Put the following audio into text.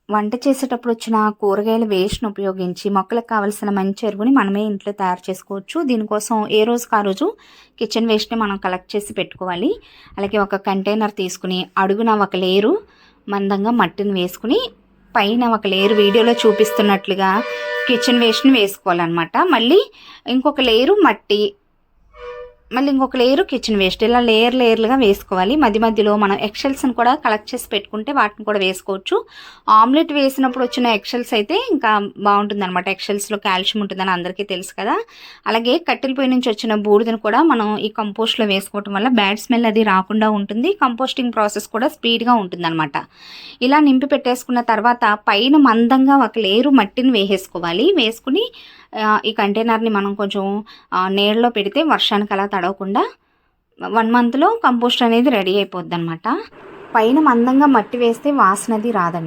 వంట చేసేటప్పుడు వచ్చిన కూరగాయల వేస్ట్‌ని ఉపయోగించి మొక్కలకు కావాల్సిన మంచి ఎరువుని మనమే ఇంట్లో తయారు చేసుకోవచ్చు. దీనికోసం ఏ రోజుకి ఆ రోజు కిచెన్ వేస్ట్‌ని మనం కలెక్ట్ చేసి పెట్టుకోవాలి. అలాగే ఒక కంటైనర్ తీసుకుని అడుగున ఒక లేయరు మందంగా మట్టిని వేసుకుని పైన ఒక లేయర్ వీడియోలో చూపిస్తున్నట్లుగా కిచెన్ వేస్ట్‌ని వేసుకోవాలన్నమాట. మళ్ళీ ఇంకొక లేయరు మట్టి, మళ్ళీ ఇంకొక లేయరు కిచెన్ వేస్ట్, ఇలా లేయర్లుగా వేసుకోవాలి. మధ్య మధ్యలో మనం ఎగ్‌షెల్స్‌ని కూడా కలెక్ట్ చేసి పెట్టుకుంటే వాటిని కూడా వేసుకోవచ్చు. ఆమ్లెట్ వేసినప్పుడు వచ్చిన ఎగ్‌షెల్స్ అయితే ఇంకా బాగుంటుందన్నమాట. ఎగ్‌షెల్స్‌లో కాల్షియం ఉంటుందని అందరికీ తెలుసు కదా. అలాగే కట్టెల పొయ్యి నుంచి వచ్చిన బూడిదని కూడా మనం ఈ కంపోస్ట్‌లో వేసుకోవటం వల్ల బ్యాడ్ స్మెల్ అది రాకుండా ఉంటుంది. కంపోస్టింగ్ ప్రాసెస్ కూడా స్పీడ్‌గా ఉంటుందన్నమాట. ఇలా నింపి పెట్టేసుకున్న తర్వాత పైన మందంగా ఒక లేయరు మట్టిని వేసేసుకోవాలి. వేసుకుని ఈ కంటైనర్ని మనం కొంచెం నీళ్ళలో పెడితే వర్షానికి అలా తడవకుండా 1 మంత్లో కంపోస్ట్ అనేది రెడీ అయిపోద్దన్నమాట. పైన మందంగా మట్టి వేస్తే వాసనది రాదండి.